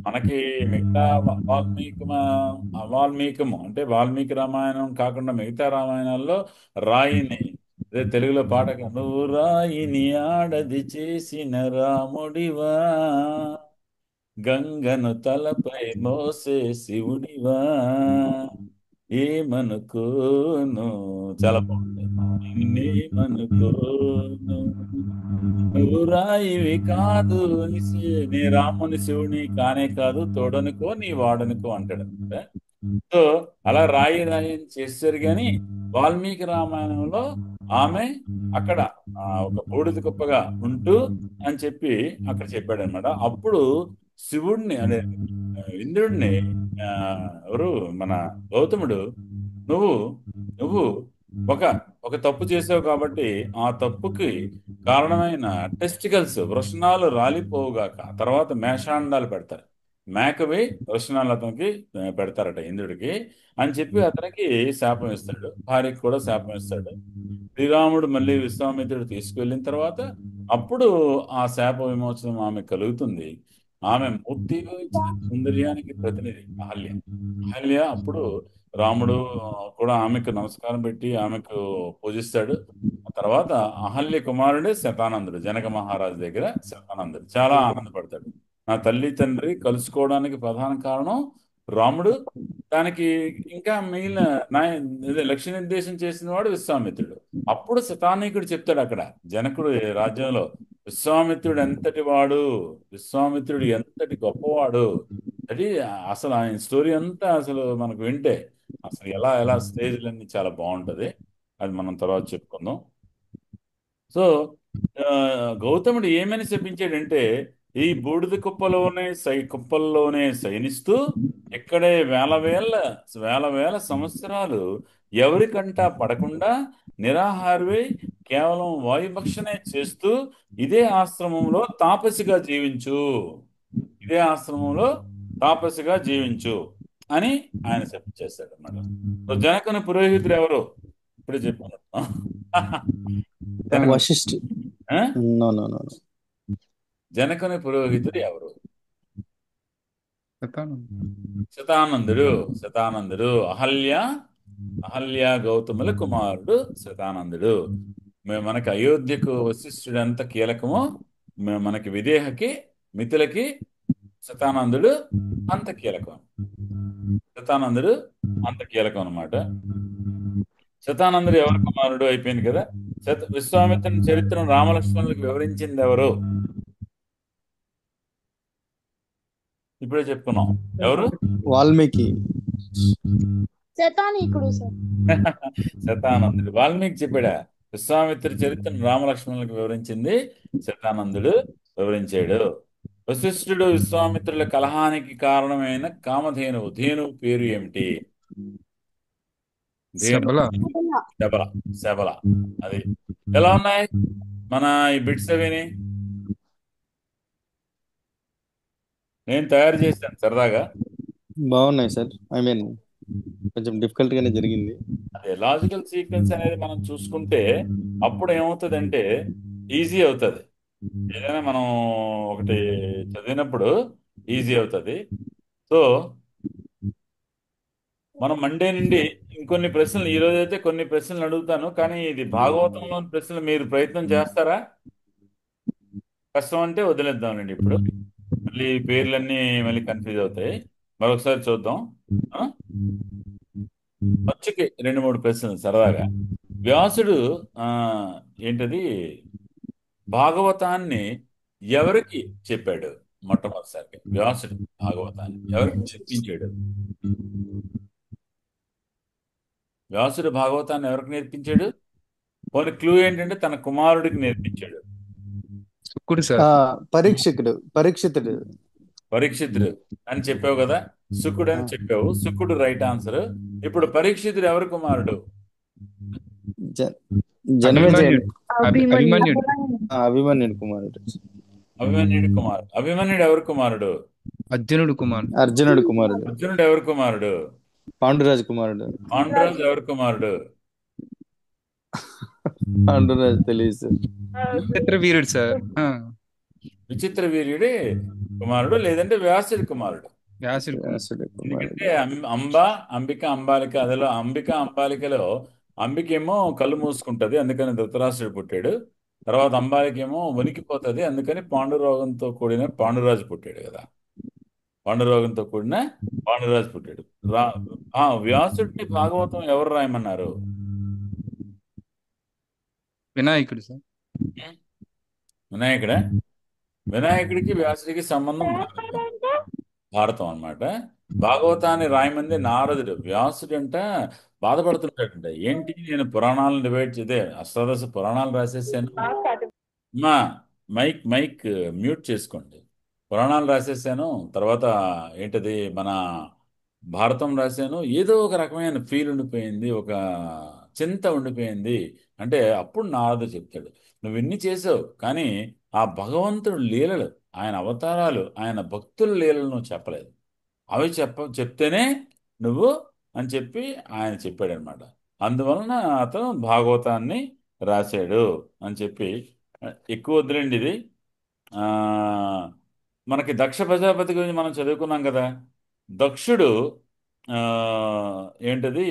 [SPEAKER 1] మనకి మిగతా వాల్మీకము అంటే వాల్మీకి రామాయణం కాకుండా మిగతా రామాయణాల్లో రాయిని, అదే తెలుగులో పాట, నువ్వు రాయిని ఆడది చేసిన రాముడివా, గంగను తలపై మోసే శివుడివా, ఏమనుకోను, చాలా బాగుంది. ఏమనుకోను, నువ్వు రాయివి కాదు, నీ రాముని శివుని కానే కాదు, తోడనుకో నీ వాడనుకో అంటాడు అనమాట. సో అలా రాయి అని చేస్తారు. కానీ వాల్మీకి రామాయణంలో ఆమె అక్కడ ఒక బూడిద కుప్పగా ఉంటూ అని చెప్పి అక్కడ చెప్పాడు అనమాట. అప్పుడు శివుడిని అదే ఇంద్రుడిని ఎవరు మన గౌతముడు, నువ్వు నువ్వు ఒక తప్పు చేసావు కాబట్టి ఆ తప్పుకి కారణమైన టెస్టికల్స్ వృషణాలు రాలిపోవుగాక, తర్వాత మేషాండాలు పెడతారు, మేకవి వృషణాలు అతనికి పెడతారట ఇంద్రుడికి అని చెప్పి అతనికి శాపం ఇస్తాడు. భార్యకి కూడా శాపం ఇస్తాడు. శ్రీరాముడు మళ్ళీ విశ్వామిత్రుడు తీసుకువెళ్ళిన తర్వాత అప్పుడు ఆ శాప విమోచనం ఆమె కలుగుతుంది. ఆమె మూర్తిగా ఇచ్చిన సౌందర్యానికి ప్రతినిధి అహల్య. అప్పుడు రాముడు కూడా ఆమెకు నమస్కారం పెట్టి ఆమెకు పూజిస్తాడు. ఆ తర్వాత అహల్య కుమారుడే శతానందుడు, జనక మహారాజు దగ్గర శతానందుడు చాలా ఆనందపడతాడు. నా తల్లి తండ్రి కలుసుకోవడానికి ప్రధాన కారణం రాముడు, దానికి ఇంకా మిగిలిన లక్ష్య నిర్దేశం చేసిన వాడు విశ్వామిత్రుడు. అప్పుడు శతానీకుడు చెప్తాడు అక్కడ జనకుడు రాజ్యంలో, విశ్వామిత్రుడు ఎంతటి వాడు, విశ్వామిత్రుడు ఎంతటి గొప్పవాడు. అది అసలు ఆయన స్టోరీ అంతా అసలు మనకు వింటే అసలు ఎలా ఎలా స్టేజ్లన్నీ చాలా బాగుంటది. అది మనం తర్వాత చెప్పుకుందాం. సో గౌతముడు ఏమని శపించాడంటే, ఈ బూడిద కుప్పల్లోనే శయనిస్తూ ఇక్కడే వేల వేల సంవత్సరాలు ఎవరికంటా పడకుండా నిరాహారమై కేవలం వాయుభక్షణే చేస్తూ ఇదే ఆశ్రమంలో తాపసిగా జీవించు అని ఆయన శపించేస్తాడు అన్నమాట. జనకుని పురోహితుడు ఎవరు? ఇప్పుడే చెప్పాను.
[SPEAKER 2] వశిష్ఠి. నో నో నో
[SPEAKER 1] జనకుని పురోహితుడు ఎవరు? శతానందుడు. శతానందుడు అహల్య గౌతముల కుమారుడు శతానందుడు. మనకి అయోధ్యకు వశిష్ఠుడు ఎంత కీలకమో మనకి విదేహకి మిథులకి శతానందుడు అంత కీలకం. శతానందుడు అంత కీలకం అనమాట. శతానందుడు ఎవరి కుమారుడు అయిపోయింది కదా. విశ్వామిత్రుని చరిత్రను రామలక్ష్మణులకు వివరించింది ఎవరు? ఇప్పుడే చెప్పుకున్నాం. ఎవరు?
[SPEAKER 2] వాల్మీకి.
[SPEAKER 6] శతానీకుడు సార్.
[SPEAKER 1] శతానందుడు. వాల్మీకి చెప్పాడా? విశ్వామిత్ర చరిత్రను రామలక్ష్మణులకు వివరించింది శతానందుడు వివరించాడు. వశిష్ఠుడు విశ్వామిత్రుల కలహానికి కారణమైన కామధేనువు. ధేనువు పేరు ఏమిటి?
[SPEAKER 7] శబల.
[SPEAKER 1] శబల. శబల. అది. ఎలా ఉన్నాయి మన ఈ బిట్స్ అవిని? నేను తయారు చేశాను సరదాగా.
[SPEAKER 2] బాగున్నాయి సార్. ఐ మీన్ కొంచెం డిఫికల్ట్ గానే జరిగింది.
[SPEAKER 1] అదే లాజికల్ సీక్వెన్స్ అనేది మనం చూసుకుంటే అప్పుడు ఏమవుతుందంటే ఈజీ అవుతుంది. ఏదైనా మనం ఒకటి చదివినప్పుడు ఈజీ అవుతుంది. సో మనం మండే నుండి ఇంకొన్ని ప్రశ్నలు, ఈ రోజు అయితే కొన్ని ప్రశ్నలు అడుగుతాను, కానీ ఇది భాగవతంలోని ప్రశ్నలు మీరు ప్రయత్నం చేస్తారా? కష్టం అంటే వదిలేద్దామండి. ఇప్పుడు మళ్ళీ పేర్లన్నీ మళ్ళీ కన్ఫ్యూజ్ అవుతాయి. మరొకసారి చూద్దాం. వచ్చకి 2-3 ప్రశ్నలు సరదాగా. వ్యాసుడు ఏంటది భాగవతాన్ని ఎవరికి చెప్పాడు? మొట్టమొదటిసారిగా వ్యాసుడు భాగవతాన్ని ఎవరికి చెప్పించాడు? వ్యాసుడు భాగవతాన్ని ఎవరికి నేర్పించాడు? కొన్ని క్లూ ఏంటంటే తన కుమారుడికి నేర్పించాడు.
[SPEAKER 7] శుకుడు సార్.
[SPEAKER 2] పరీక్షితుడు
[SPEAKER 1] అని చెప్పావు కదా. శుకుడు అని చెప్పావు. శుకుడు రైట్ ఆన్సర్. ఇప్పుడు పరీక్షితుడు ఎవరి కుమారుడు?
[SPEAKER 2] జనమేజయుడు.
[SPEAKER 7] అభిమన్యుడు.
[SPEAKER 2] అభిమన్యుడు కుమారుడు.
[SPEAKER 1] అభిమన్యుడు ఎవరి కుమారుడు?
[SPEAKER 7] అర్జునుడు కుమారుడు.
[SPEAKER 2] అర్జునుడు కుమారుడు.
[SPEAKER 1] అర్జునుడు ఎవరి కుమారుడు?
[SPEAKER 2] పాండురాజు కుమారుడు.
[SPEAKER 1] పాండురాజు ఎవరి కుమారుడు?
[SPEAKER 2] పాండురాజు తెలియదు.
[SPEAKER 7] చిత్ర వీరుడు సార్.
[SPEAKER 1] విచిత్ర వీర్యుడి కుమారుడు, లేదంటే వ్యాసుడి కుమారుడు.
[SPEAKER 7] వ్యాసుడు.
[SPEAKER 1] ఎందుకంటే అంబిక అంబాలిక, అదిలో అంబిక అంబాలికలో అంబికేమో కళ్ళు మూసుకుంటది, అందుకని ధృతరాష్ట్రుడు పుట్టాడు. తర్వాత అంబాలికేమో వణికిపోతుంది, అందుకని పాండురోగంతో కూడిన పాండురాజు పుట్టాడు కదా. పాండురోగంతో కూడిన పాండురాజు పుట్టాడు. వ్యాసుడిని భాగవతం ఎవరు రాయమన్నారు?
[SPEAKER 7] వినాయకుడు సార్.
[SPEAKER 1] వినాయకుడికి వ్యాసుడికి సంబంధం భారతం అన్నమాట. భాగవతాన్ని రాయమంది నారదుడు. వ్యాసుడు అంట బాధపడుతుంటాడంట. ఏంటి, నేను పురాణాలను డివైడ్ చేదే అష్టాదశ పురాణాలు రాసేసాను. మా మైక్ మ్యూట్ చేసుకోండి. పురాణాలు రాసేసాను, తర్వాత ఏంటది మన భారతం రాశాను. ఏదో ఒక రకమైన ఫీల్ ఉండిపోయింది, ఒక చింత ఉండిపోయింది అంటే అప్పుడు నారదుడు చెప్తాడు, నువ్వు ఇన్ని చేసావు కానీ ఆ భగవంతుడు లీలలు, ఆయన అవతారాలు, ఆయన భక్తుల లీలలు నువ్వు చెప్పలేదు. అవి చెప్తేనే నువ్వు అని చెప్పి ఆయన చెప్పాడనమాట. అందువలన అతను భాగవతాన్ని రాశాడు అని చెప్పి. ఎక్కువ వద్దులేండి ఇది. మనకి దక్ష ప్రజాపతి గురించి మనం చదువుకున్నాం కదా. దక్షుడు ఏంటది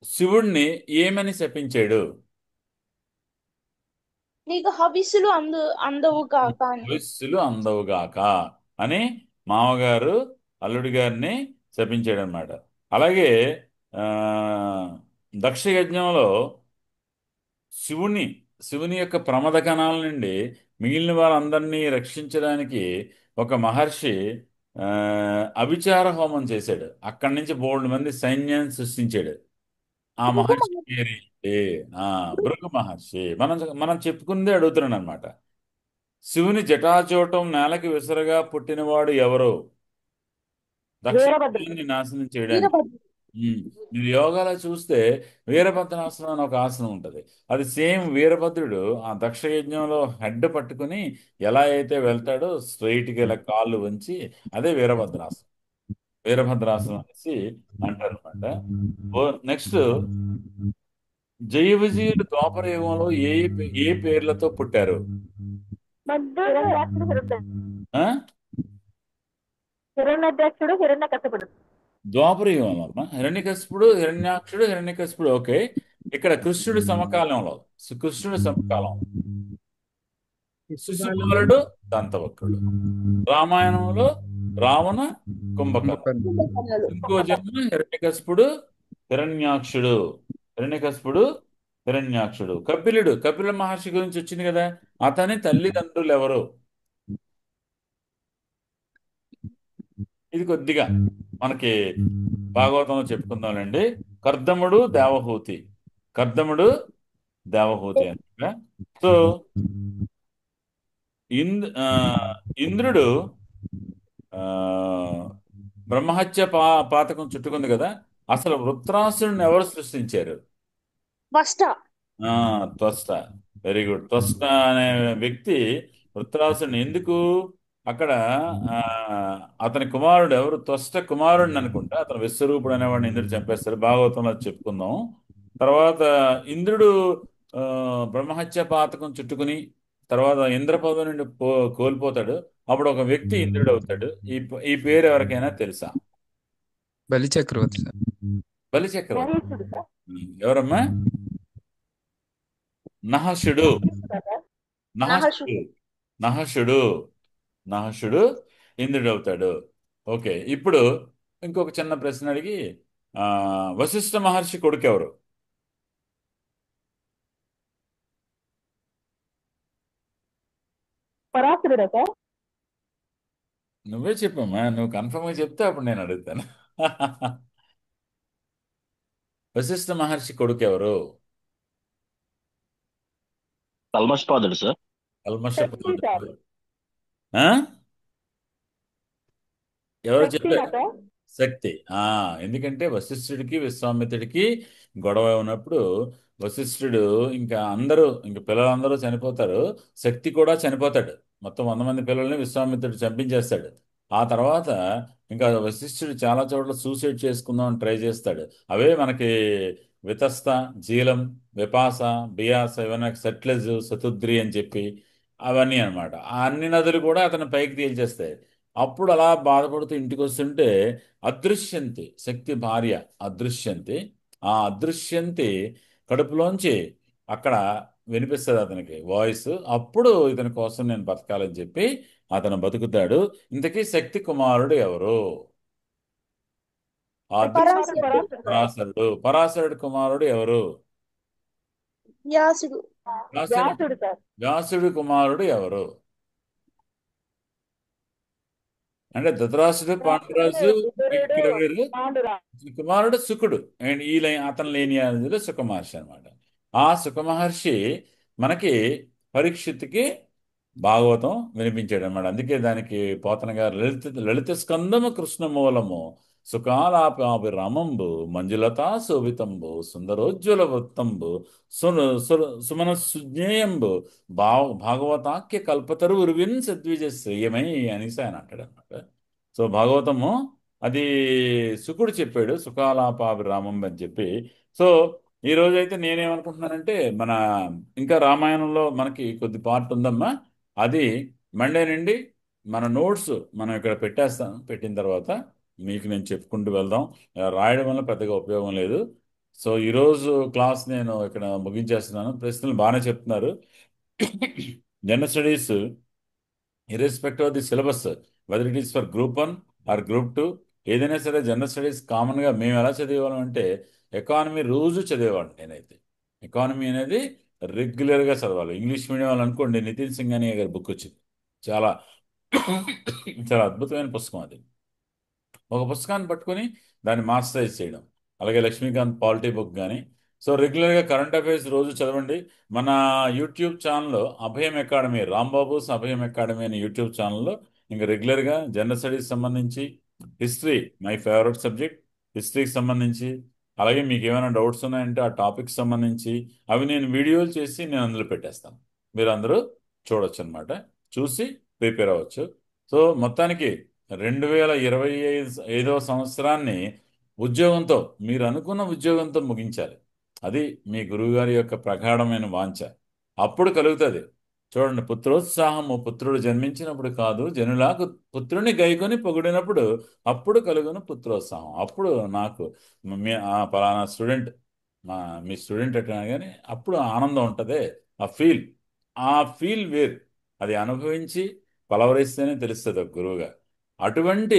[SPEAKER 1] శివుణ్ణి ఏమని శపించాడు?
[SPEAKER 6] నీకు హవిస్సులు అందవు కాక అని.
[SPEAKER 1] హవిస్సులు అందవుగాక అని మామగారు అల్లుడి గారిని శపించాడు అనమాట. అలాగే దక్ష యజ్ఞంలో శివుని యొక్క ప్రమద కణాల నుండి మిగిలిన వారందరినీ రక్షించడానికి ఒక మహర్షి అభిచార హోమం చేశాడు. అక్కడి నుంచి బోల్డ్ మంది సైన్యాన్ని సృష్టించాడు. ఆ మహర్షి పేరు భృగు మహర్షి. మనం చెప్పుకుందే అడుగుతున్నాడు అనమాట. శివుని జటాచోటం నేలకి విసరగా పుట్టినవాడు ఎవరు? దక్షిణాన్ని నాశనం చేయడానికి. మీరు యోగాలో చూస్తే వీరభద్రాసనం అని ఒక ఆసనం ఉంటుంది. అది సేమ్ వీరభద్రుడు ఆ దక్ష యజ్ఞంలో హెడ్ పట్టుకుని ఎలా అయితే వెళ్తాడో స్ట్రైట్గా ఇలా కాళ్ళు వంచి, అదే వీరభద్రాసనం. వీరభద్రాసనం అనేసి అంటారు అనమాట. నెక్స్ట్, జయ విజయుడు ద్వాపర యుగంలో ఏ పేర్లతో పుట్టారు?
[SPEAKER 5] హిరణ్యాధ్యక్షుడు హిరణ్యకశిపుడు.
[SPEAKER 1] ద్వాపర యుగంలో అమ్మ హిరణ్యాక్షుడు హిరణ్యకశిపుడు ఓకే. ఇక్కడ కృష్ణుడి సమకాలంలో కృష్ణుడి సమకాలం శిశుపాలుడు దంతవక్రుడు. రామాయణంలో రావణ కుంభకర్ణుడు.
[SPEAKER 7] కుంభకర్ణుడు.
[SPEAKER 1] ఇంకో జన్మ హిరణ్యకశిపుడు హిరణ్యాక్షుడు. హిరణ్యకశిపుడు హిరణ్యాక్షుడు. కపిల మహర్షి గురించి వచ్చింది కదా, అతని తల్లిదండ్రులు ఎవరు? ఇది కొద్దిగా మనకి భాగవతంలో చెప్పుకుందామండి. కర్దముడు దేవహూతి అనగా సో ఇంద్రుడు ఆ, బ్రహ్మహత్య పాతకం చుట్టుకుంది కదా, అసలు వృత్రాసురుని ఎవరు సృష్టించారు?
[SPEAKER 6] వస్ట
[SPEAKER 1] త్వష్ట. Very good. త్వష్ట అనే వ్యక్తి వృత్రాసురుని ఎందుకు అక్కడ ఆ, అతని కుమారుడు ఎవరు? త్వష్ట కుమారుడిని అనుకుంటా. అతను విశ్వరూపుడు అనేవాడిని ఇంద్రుడు చంపేస్తాడు. భాగవతంలో అది చెప్పుకుందాం. తర్వాత ఇంద్రుడు ఆ, బ్రహ్మహత్య పాతకం చుట్టుకుని తర్వాత ఇంద్రపదవి నుండి కోల్పోతాడు. అప్పుడు ఒక వ్యక్తి ఇంద్రుడు అవుతాడు. ఈ పేరు ఎవరికైనా తెలుసా?
[SPEAKER 7] బలి చక్రవర్తి సార్.
[SPEAKER 1] బలి చక్రవర్తి.
[SPEAKER 5] మహేషుడు సార్.
[SPEAKER 1] ఎవరమ్మా? నహషుడు.
[SPEAKER 6] నహషుడు.
[SPEAKER 1] నహషుడు నహషుడు ఇంద్రుడు అవుతాడు. ఓకే. ఇప్పుడు ఇంకొక చిన్న ప్రశ్న అడిగి వశిష్ఠ మహర్షి కొడుకు ఎవరు?
[SPEAKER 5] పరాశరుడా సార్.
[SPEAKER 1] నువ్వే చెప్పమ్మా. నువ్వు కన్ఫర్మ్గా చెప్తే అప్పుడు నేను అడుగుతాను. వశిష్ఠ మహర్షి కొడుకు ఎవరు?
[SPEAKER 8] కల్మషపాదుడు సార్.
[SPEAKER 1] కల్మషపాదుడు.
[SPEAKER 5] సార్.
[SPEAKER 1] ఆ? ఎవరు
[SPEAKER 5] శక్తినా
[SPEAKER 1] చెప్పారు?
[SPEAKER 5] సార్.
[SPEAKER 1] శక్తి. ఎందుకంటే వశిష్ఠుడికి విశ్వామిత్రుడికి గొడవ ఉన్నప్పుడు వశిష్ఠుడు ఇంకా పిల్లలందరూ చనిపోతారు. శక్తి కూడా చనిపోతాడు. మొత్తం 100 మంది పిల్లల్ని విశ్వామిత్రుడు చంపించేస్తాడు. ఆ తర్వాత ఇంకా వశిష్ఠుడు చాలా చోట్ల సూసైడ్ చేసుకుందాం అని ట్రై చేస్తాడు. అవే మనకి వితస్త, జీలం, విపాస, బియాస, ఇవన్నీ సట్లెజ్, శతుద్రి అని చెప్పి అవన్నీ అన్నమాట. ఆ అన్ని నదులు కూడా అతను పైకి తేల్చేస్తాయి. అప్పుడు అలా బాధపడుతూ ఇంటికి వస్తుంటే అదృశ్యంతి, శక్తి భార్య అదృశ్యంతి, ఆ అదృశ్యంతి కడుపులోంచి అక్కడ వినిపిస్తుంది అతనికి వాయిస్. అప్పుడు ఇతని కోసం నేను బతకాలని చెప్పి అతను బతుకుతాడు. ఇంతకీ శక్తి కుమారుడు ఎవరు? ఆ అదృశ్య పరాశరుడు. పరాశరుడు కుమారుడు ఎవరు?
[SPEAKER 6] వ్యాసుడు.
[SPEAKER 5] వ్యాసుడు సార్.
[SPEAKER 1] వ్యాసుడు కుమారుడు ఎవరు? అంటే ధృతరాష్ట్రుడు, పాండురాజు,
[SPEAKER 5] విదురుడు, పాండురాజు.
[SPEAKER 1] కుమారుడు శుకుడు. అండ్ ఈ అతను లేని అనేది సుఖ మహర్షి అనమాట. ఆ సుఖ మహర్షి మనకి పరీక్షిత్తుకి భాగవతం వినిపించాడు అనమాట. అందుకే దానికి పోతన గారు లలిత స్కందము కృష్ణ మూలము సుఖాలాపాపి రామంబు మంజులతా శోభితంబు సుందరోజ్వల వృత్తంబు సుమన సుజ్ఞేయంబు భాగవతాఖ్య కల్పతరు ఉరువిన్ సద్విజ శ్రేయమై అనేసి ఆయన అంటాడు అనమాట. సో భాగవతము అది శుకుడు చెప్పాడు, సుఖాలాపాభిరామం అని చెప్పి. సో ఈ రోజైతే నేనేమనుకుంటున్నానంటే ఇంకా రామాయణంలో మనకి కొద్ది పార్ట్ ఉందమ్మా. అది మండే నుండి మన నోట్స్ మనం ఇక్కడ పెట్టేస్తాం. పెట్టిన తర్వాత మీకు నేను చెప్పుకుంటూ వెళ్దాం. రాయడం వల్ల పెద్దగా ఉపయోగం లేదు. సో ఈరోజు క్లాస్ నేను ఇక్కడ ముగించేస్తున్నాను. ప్రశ్నలు బాగానే చెప్తున్నారు. General studies irrespective of the syllabus, whether it is for group 1 or group 2, ఏదైనా సరే జనరల్ స్టడీస్ కామన్గా మేము ఎలా చదివేవాళ్ళం అంటే ఎకానమీ రోజు చదివేవాడిని నేనైతే. ఎకానమీ అనేది రెగ్యులర్గా చదవాలి. ఇంగ్లీష్ మీడియం వాళ్ళు అనుకోండి, నితిన్ సింఘానియా గారి బుక్ వచ్చింది. చాలా చాలా అద్భుతమైన పుస్తకం అది. ఒక పుస్తకాన్ని పట్టుకొని దాన్ని మాస్టరైజ్ చేయడం. అలాగే లక్ష్మీకాంత్ పాలిటీ బుక్ కానీ. సో రెగ్యులర్గా కరెంట్ అఫైర్స్ రోజు చదవండి. మన యూట్యూబ్ ఛానల్లో అభయం అకాడమీ, రాంబాబుస్ అభయం అకాడమీ అనే యూట్యూబ్ ఛానల్లో ఇంకా రెగ్యులర్గా జనరల్ స్టడీస్ సంబంధించి, హిస్టరీ మై ఫేవరెట్ సబ్జెక్ట్, హిస్టరీకి సంబంధించి, అలాగే మీకు ఏమైనా డౌట్స్ ఉన్నాయంటే ఆ టాపిక్స్ సంబంధించి అవి నేను వీడియోలు చేసి నేను అందులో పెట్టేస్తాను. మీరు అందరూ చూడొచ్చు అనమాట. చూసి ప్రిపేర్ అవ్వచ్చు. సో మొత్తానికి 2025వ సంవత్సరాన్ని ఉద్యోగంతో, మీరు అనుకున్న ఉద్యోగంతో ముగించాలి. అది మీ గురువుగారి యొక్క ప్రగాఢమైన వాంఛ. అప్పుడు కలుగుతుంది. చూడండి, పుత్రోత్సాహము పుత్రుడు జన్మించినప్పుడు కాదు, జనులకు పుత్రుని గైకొని పొగిడినప్పుడు అప్పుడు కలుగును పుత్రోత్సాహం. అప్పుడు నాకు పలానా స్టూడెంట్, మీ స్టూడెంట్ అట్లా కానీ అప్పుడు ఆనందం ఉంటుంది. ఆ ఫీల్ వేరు. అది అనుభవించి పలవరిస్తేనే తెలుస్తుంది ఒక గురువుగా. అటువంటి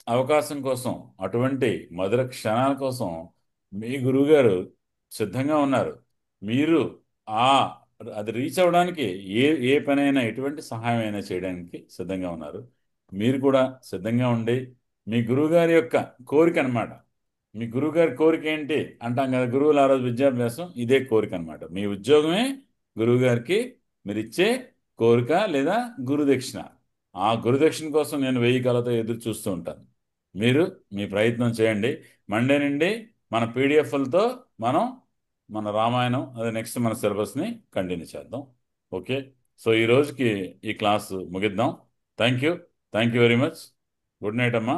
[SPEAKER 1] అవకాశం కోసం, అటువంటి మధుర క్షణాల కోసం మీ గురువుగారు సిద్ధంగా ఉన్నారు. మీరు ఆ అది రీచ్ అవ్వడానికి ఏ పనైనా, ఎటువంటి సహాయం అయినా చేయడానికి సిద్ధంగా ఉన్నారు. మీరు కూడా సిద్ధంగా ఉండి మీ గురువుగారి యొక్క కోరిక అనమాట. మీ గురువుగారి కోరిక ఏంటి అంటాం కదా, గురువులు ఆ రోజు విద్యాభ్యాసం, ఇదే కోరిక అనమాట. మీ ఉద్యోగమే గురువుగారికి మీరు ఇచ్చే కోరిక లేదా గురుదక్షిణ. ఆ గురుదక్షిణ కోసం నేను 1000 కళతో ఎదురు చూస్తూ ఉంటాను. మీరు మీ ప్రయత్నం చేయండి. మండే నుండి మన పీడిఎఫ్లతో మనం మన రామాయణం, అదే నెక్స్ట్ మన సిలబస్ని కంటిన్యూ చేద్దాం. ఓకే, సో ఈ రోజుకి ఈ క్లాసు ముగిద్దాం. Thank you very much. Good night అమ్మా.